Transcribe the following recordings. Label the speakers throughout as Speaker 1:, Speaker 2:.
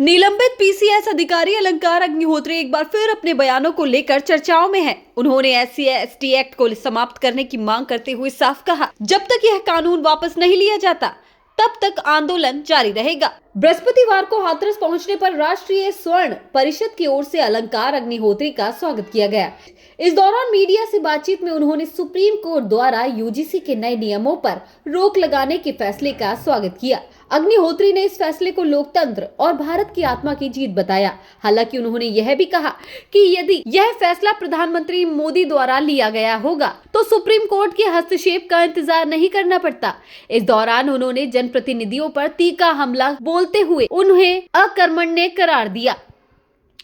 Speaker 1: निलंबित पीसीएस अधिकारी अलंकार अग्निहोत्री एक बार फिर अपने बयानों को लेकर चर्चाओं में हैं। उन्होंने SC/ST एक्ट को समाप्त करने की मांग करते हुए साफ कहा, जब तक यह कानून वापस नहीं लिया जाता तब तक आंदोलन जारी रहेगा। बृहस्पतिवार को हाथरस पहुंचने पर राष्ट्रीय स्वर्ण परिषद की ओर से अलंकार अग्निहोत्री का स्वागत किया गया। इस दौरान मीडिया से बातचीत में उन्होंने सुप्रीम कोर्ट द्वारा यूजीसी के नए नियमों पर रोक लगाने के फैसले का स्वागत किया। अग्निहोत्री ने इस फैसले को लोकतंत्र और भारत की आत्मा की जीत बताया। हालांकि उन्होंने यह भी कहा कि यदि यह फैसला प्रधानमंत्री मोदी द्वारा लिया गया होगा तो सुप्रीम कोर्ट के हस्तक्षेप का इंतजार नहीं करना पड़ता। इस दौरान उन्होंने जनप्रतिनिधियों पर तीखा हमला बोलते हुए उन्हें अकर्मण्य करार दिया।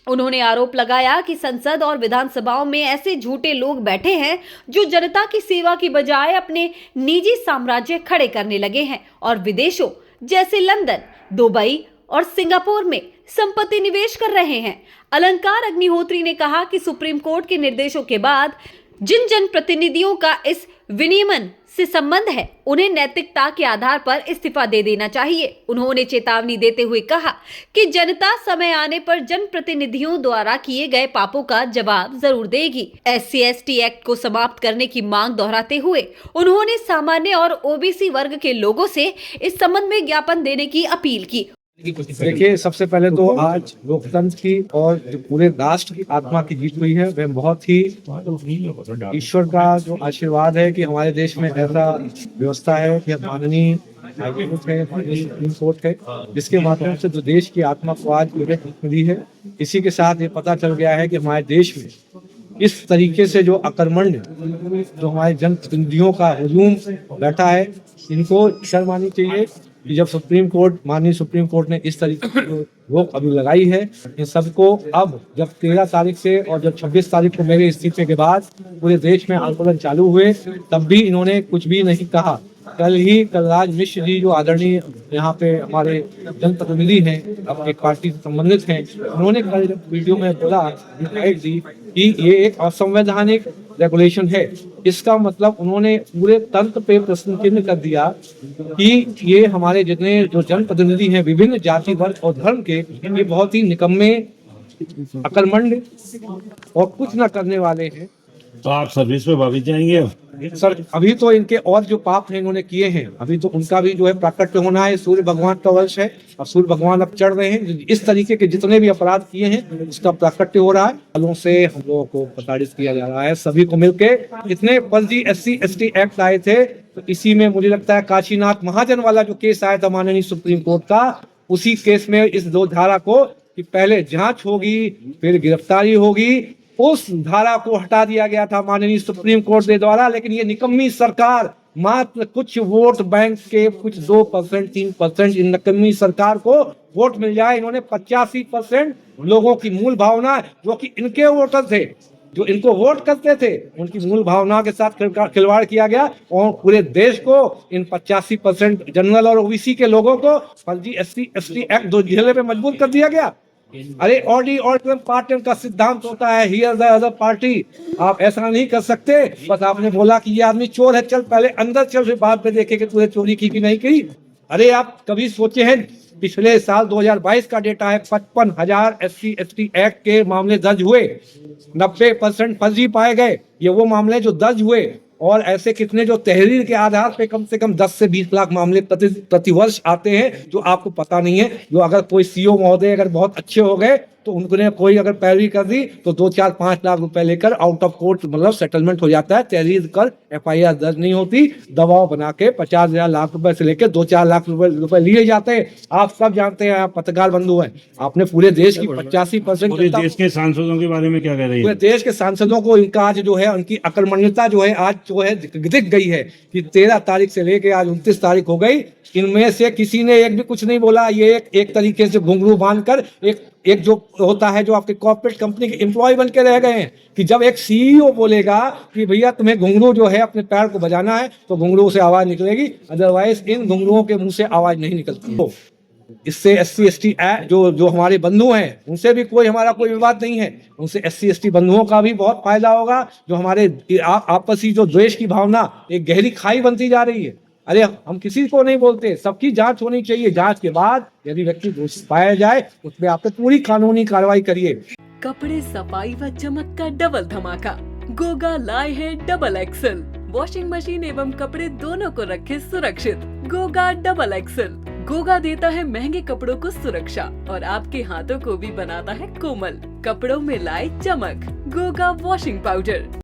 Speaker 1: उन्होंने आरोप लगाया कि संसद और विधानसभाओं में ऐसे झूठे लोग बैठे हैं जो जनता की सेवा की बजाय अपने निजी साम्राज्य खड़े करने लगे हैं और विदेशों जैसे लंदन, दुबई और सिंगापुर में संपत्ति निवेश कर रहे हैं। अलंकार अग्निहोत्री ने कहा कि सुप्रीम कोर्ट के निर्देशों के बाद जिन जनप्रतिनिधियों का इस विनियमन से संबंध है उन्हें नैतिकता के आधार पर इस्तीफा दे देना चाहिए। उन्होंने चेतावनी देते हुए कहा कि जनता समय आने पर जनप्रतिनिधियों द्वारा किए गए पापों का जवाब जरूर देगी। SC/ST एक्ट को समाप्त करने की मांग दोहराते हुए उन्होंने सामान्य और OBC वर्ग के लोगों से इस संबंध में ज्ञापन देने की अपील की।
Speaker 2: देखिए, सबसे पहले तो आज लोकतंत्र की और जो पूरे राष्ट्र की आत्मा की जीत हुई है वह बहुत ही ईश्वर का जो आशीर्वाद है कि हमारे देश में ऐसा व्यवस्था है कि माननीय हाईकोर्ट है, माननीय सुप्रीम कोर्ट है, जिसके माध्यम से जो देश की आत्मा को आज मिली है। इसी के साथ ये पता चल गया है कि हमारे देश में इस तरीके से जो अकर्मण्य जो हमारे जनप्रतिनिधियों का हुजूम बैठा है, इनको शर्म आनी चाहिए कि जब माननीय सुप्रीम कोर्ट ने इस तरीके की रोक अभी लगाई है, इन सबको अब जब 13 तारीख से और जब 26 तारीख को मेरे इस्तीफे के बाद पूरे देश में आंदोलन चालू हुए, तब भी इन्होंने कुछ भी नहीं कहा। कलराज मिश्र जी जो आदरणीय यहाँ पे हमारे जनप्रतिनिधि हैं, अपनी पार्टी से संबंधित हैं, उन्होंने कल वीडियो में बोला कि ये एक असंवैधानिक रेगुलेशन है। इसका मतलब उन्होंने पूरे तंत्र पे प्रश्न चिन्ह कर दिया कि ये हमारे जितने जो जनप्रतिनिधि हैं विभिन्न जाति वर्ग और धर्म के, ये बहुत ही निकम्मे, अकर्मण्य और कुछ न करने वाले हैं।
Speaker 3: तो आप सर्विस में वापस जाएंगे?
Speaker 2: सर, अभी तो इनके और जो पाप हैं इन्होंने किए हैं, अभी तो उनका भी जो है प्राकट्य होना है। सूर्य भगवान का वर्ष है और सूर्य भगवान अब चढ़ रहे हैं। इस तरीके के जितने भी अपराध किए हैं उसका प्राकट्य हो रहा है। सालों से हम लोगों को प्रताड़ित किया जा रहा है। सभी को मिलके इतने फर्जी SC/ST एक्ट आए थे, तो इसी में मुझे लगता है काशीनाथ महाजन वाला जो केस आया था माननीय सुप्रीम कोर्ट का, उसी केस में इस दो धारा को कि पहले जांच होगी फिर गिरफ्तारी होगी, उस धारा को हटा दिया गया था माननीय सुप्रीम कोर्ट के द्वारा। लेकिन ये निकम्मी सरकार मात्र कुछ वोट बैंक के कुछ 2%, 3% इन निकम्मी सरकार को वोट मिल जाए, इन्होंने 85% लोगों की मूल भावना जो कि इनके वोटर थे, जो इनको वोट करते थे, उनकी मूल भावना के साथ खिलवाड़ किया गया और पूरे देश को इन 85% जनरल और OBC के लोगों को फर्जी SC/ST एक्ट दो झेले पे मजबूर कर दिया गया। अरे ऑर्डर पार्टी का सिद्धांत होता है हियर द अदर पार्टी। आप ऐसा नहीं कर सकते। बस आपने बोला कि ये आदमी चोर है, चल पहले अंदर चल, फिर बाद में देखे कि तूने चोरी की कि नहीं की। अरे आप कभी सोचे हैं पिछले साल 2022 का डेटा है, 55,000 SC/ST एक्ट के मामले दर्ज हुए, 90% फर्जी पाए गए। ये वो मामले जो दर्ज हुए और ऐसे कितने जो तहरीर के आधार पे कम से कम 10 से 20 लाख मामले प्रतिवर्ष आते हैं जो आपको पता नहीं है। जो अगर कोई CO महोदय अगर बहुत अच्छे हो गए तो उन्होंने कोई अगर पैरवी कर दी तो 2, 4, 5 लाख रुपए लेकर आउट ऑफ कोर्ट मतलब सेटलमेंट हो जाता है। तहरीर कर FIR दर्ज नहीं होती, दबाव बना के 50,000 लाख रुपए से लेकर 2-4 लाख रुपए लिए जाते हैं। आप सब जानते हैं, आप पत्रकार बंधु हैं, आपने पूरे देश की 85%
Speaker 3: देश के सांसदों के बारे में क्या कह रही है?
Speaker 2: पूरे देश के सांसदों को इनका आज जो है उनकी अकर्मण्यता जो है आज जो है दिख गई है कि 13 तारीख से लेके आज 29 तारीख हो गई, इनमें से किसी ने एक भी कुछ नहीं बोला। ये एक तरीके से घुंघरू बांधकर एक जो होता है जो आपके कॉर्पोरेट कंपनी के एम्प्लॉय बन के रह गए हैं कि जब एक CEO बोलेगा कि भैया तुम्हें घुंघरू जो है अपने पैर को बजाना है तो घुंघरू से आवाज निकलेगी, अदरवाइज इन घुंघरुओं के मुंह से आवाज नहीं निकलती। तो इससे SC/ST जो हमारे बंधु हैं उनसे भी हमारा कोई विवाद नहीं है, उनसे SC/ST बंधुओं का भी बहुत फायदा होगा। जो हमारे आपसी जो द्वेष की भावना एक गहरी खाई बनती जा रही है, अरे हम किसी को नहीं बोलते, सबकी जांच होनी चाहिए। जांच के बाद यदि व्यक्ति दोषी पाया जाए उसमें आप पूरी कानूनी कार्रवाई करिए।
Speaker 4: कपड़े सफाई व चमक का डबल धमाका, गोगा लाए हैं डबल एक्सल। वॉशिंग मशीन एवं कपड़े दोनों को रखे सुरक्षित। Goga double axle. गोगा देता है महंगे कपड़ों को सुरक्षा और आपके हाथों को भी बनाता है कोमल। कपड़ों में लाए चमक। Goga washing powder.